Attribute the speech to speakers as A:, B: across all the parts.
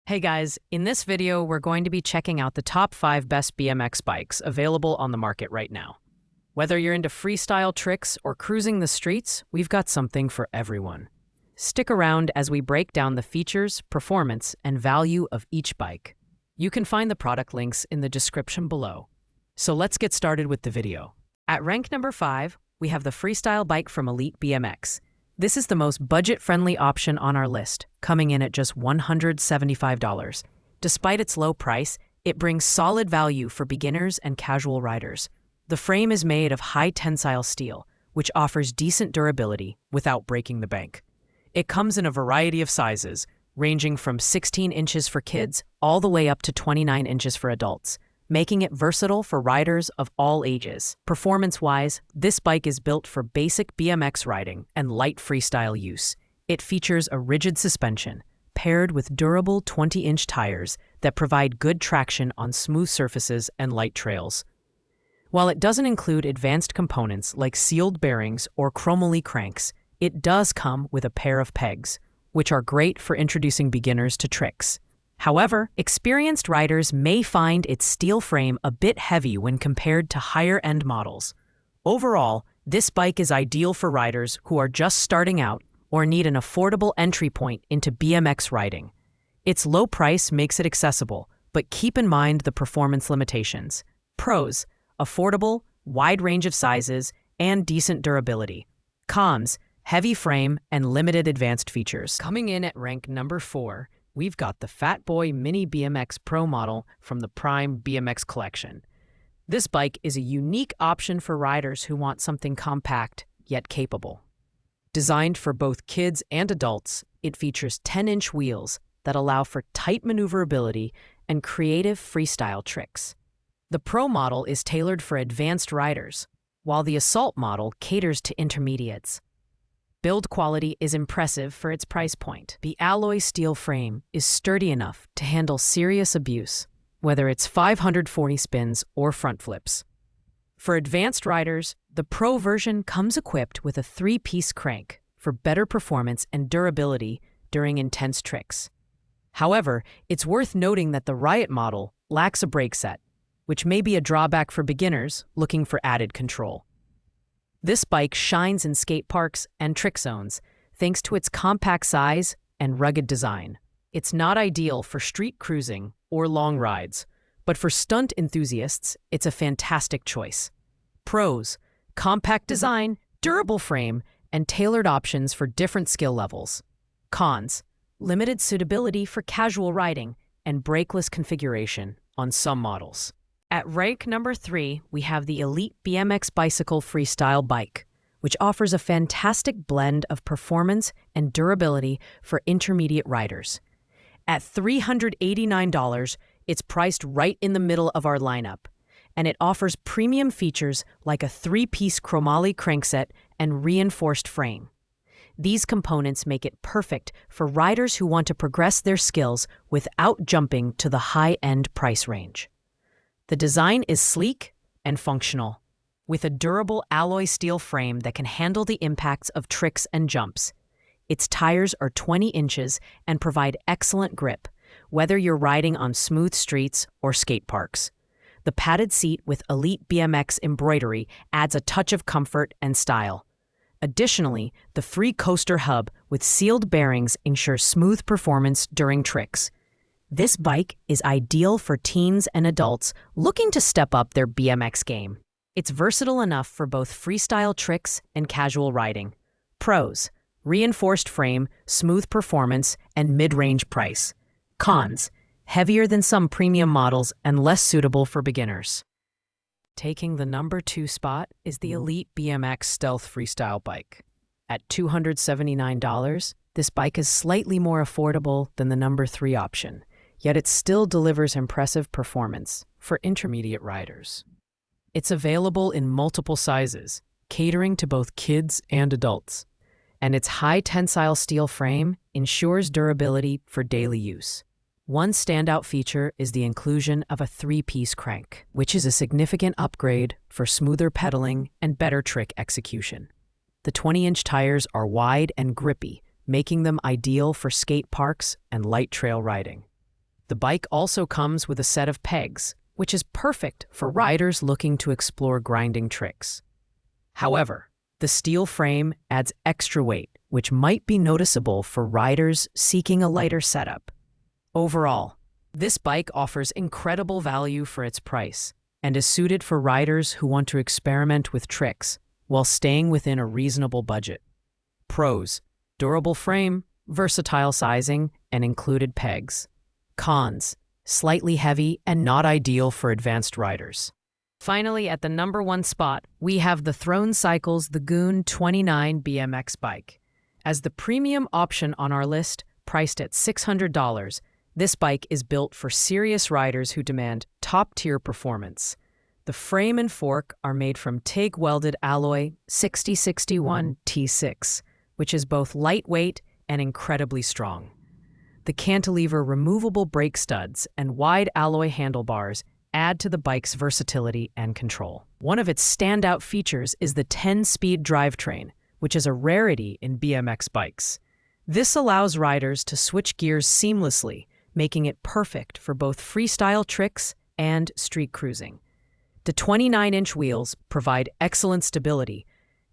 A: Hey guys, in this video, we're going to be checking out the top 5 best BMX bikes available on the market right now. Whether you're into freestyle tricks or cruising the streets, we've got something for everyone. Stick around as we break down the features, performance, and value of each bike. You can find the product links in the description below. So let's get started with the video. At rank number 5, we have the Freestyle bike from Elite BMX. This is the most budget-friendly option on our list, coming in at just $175. Despite its low price, it brings solid value for beginners and casual riders. The frame is made of high-tensile steel, which offers decent durability without breaking the bank. It comes in a variety of sizes, ranging from 16 inches for kids all the way up to 29 inches for adults, making it versatile for riders of all ages. Performance-wise, this bike is built for basic BMX riding and light freestyle use. It features a rigid suspension, paired with durable 20-inch tires that provide good traction on smooth surfaces and light trails. While it doesn't include advanced components like sealed bearings or chromoly cranks, it does come with a pair of pegs, which are great for introducing beginners to tricks. However, experienced riders may find its steel frame a bit heavy when compared to higher-end models. Overall, this bike is ideal for riders who are just starting out or need an affordable entry point into BMX riding. Its low price makes it accessible, but keep in mind the performance limitations. Pros: affordable, wide range of sizes, and decent durability. Cons: heavy frame and limited advanced features. Coming in at rank number 4, we've got the Fat Boy Mini BMX Pro model from the Prime BMX collection. This bike is a unique option for riders who want something compact yet capable. Designed for both kids and adults, it features 10-inch wheels that allow for tight maneuverability and creative freestyle tricks. The Pro model is tailored for advanced riders, while the Assault model caters to intermediates. Build quality is impressive for its price point. The alloy steel frame is sturdy enough to handle serious abuse, whether it's 540 spins or front flips. For advanced riders, the Pro version comes equipped with a 3-piece crank for better performance and durability during intense tricks. However, it's worth noting that the Riot model lacks a brake set, which may be a drawback for beginners looking for added control. This bike shines in skate parks and trick zones thanks to its compact size and rugged design. It's not ideal for street cruising or long rides, but for stunt enthusiasts, it's a fantastic choice. Pros: compact design, durable frame, and tailored options for different skill levels. Cons: limited suitability for casual riding and brakeless configuration on some models. At rank number 3, we have the Elite BMX Bicycle Freestyle bike, which offers a fantastic blend of performance and durability for intermediate riders. At $389, it's priced right in the middle of our lineup, and it offers premium features like a 3-piece chromoly crankset and reinforced frame. These components make it perfect for riders who want to progress their skills without jumping to the high-end price range. The design is sleek and functional, with a durable alloy steel frame that can handle the impacts of tricks and jumps. Its tires are 20 inches and provide excellent grip, whether you're riding on smooth streets or skate parks. The padded seat with Elite BMX embroidery adds a touch of comfort and style. Additionally, the free coaster hub with sealed bearings ensures smooth performance during tricks. This bike is ideal for teens and adults looking to step up their BMX game. It's versatile enough for both freestyle tricks and casual riding. Pros: reinforced frame, smooth performance, and mid-range price. Cons: heavier than some premium models and less suitable for beginners. Taking the number 2 spot is the Elite BMX Stealth Freestyle bike. At $279, this bike is slightly more affordable than the number 3 option. Yet it still delivers impressive performance for intermediate riders. It's available in multiple sizes, catering to both kids and adults, and its high-tensile steel frame ensures durability for daily use. One standout feature is the inclusion of a 3-piece crank, which is a significant upgrade for smoother pedaling and better trick execution. The 20-inch tires are wide and grippy, making them ideal for skate parks and light trail riding. The bike also comes with a set of pegs, which is perfect for riders looking to explore grinding tricks. However, the steel frame adds extra weight, which might be noticeable for riders seeking a lighter setup. Overall, this bike offers incredible value for its price and is suited for riders who want to experiment with tricks while staying within a reasonable budget. Pros: durable frame, versatile sizing, and included pegs. Cons: slightly heavy and not ideal for advanced riders. Finally, at the number 1 spot, we have the Throne Cycles The Goon 29 BMX bike. As the premium option on our list, priced at $600, this bike is built for serious riders who demand top-tier performance. The frame and fork are made from TIG-welded alloy 6061 T6, which is both lightweight and incredibly strong. The cantilever removable brake studs and wide alloy handlebars add to the bike's versatility and control. One of its standout features is the 10-speed drivetrain, which is a rarity in BMX bikes. This allows riders to switch gears seamlessly, making it perfect for both freestyle tricks and street cruising. The 29-inch wheels provide excellent stability,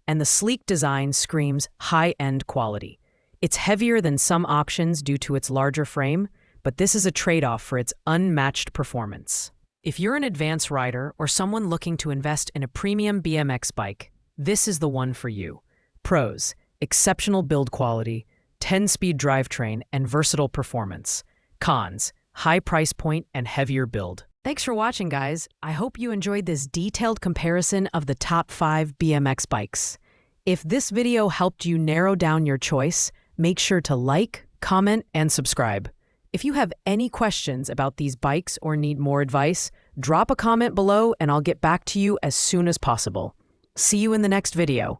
A: and the sleek design screams high-end quality. It's heavier than some options due to its larger frame, but this is a trade-off for its unmatched performance. If you're an advanced rider or someone looking to invest in a premium BMX bike, this is the one for you. Pros: exceptional build quality, 10-speed drivetrain, and versatile performance. Cons: high price point and heavier build. Thanks for watching, guys. I hope you enjoyed this detailed comparison of the top 5 BMX bikes. If this video helped you narrow down your choice, make sure to like, comment, and subscribe. If you have any questions about these bikes or need more advice, drop a comment below and I'll get back to you as soon as possible. See you in the next video.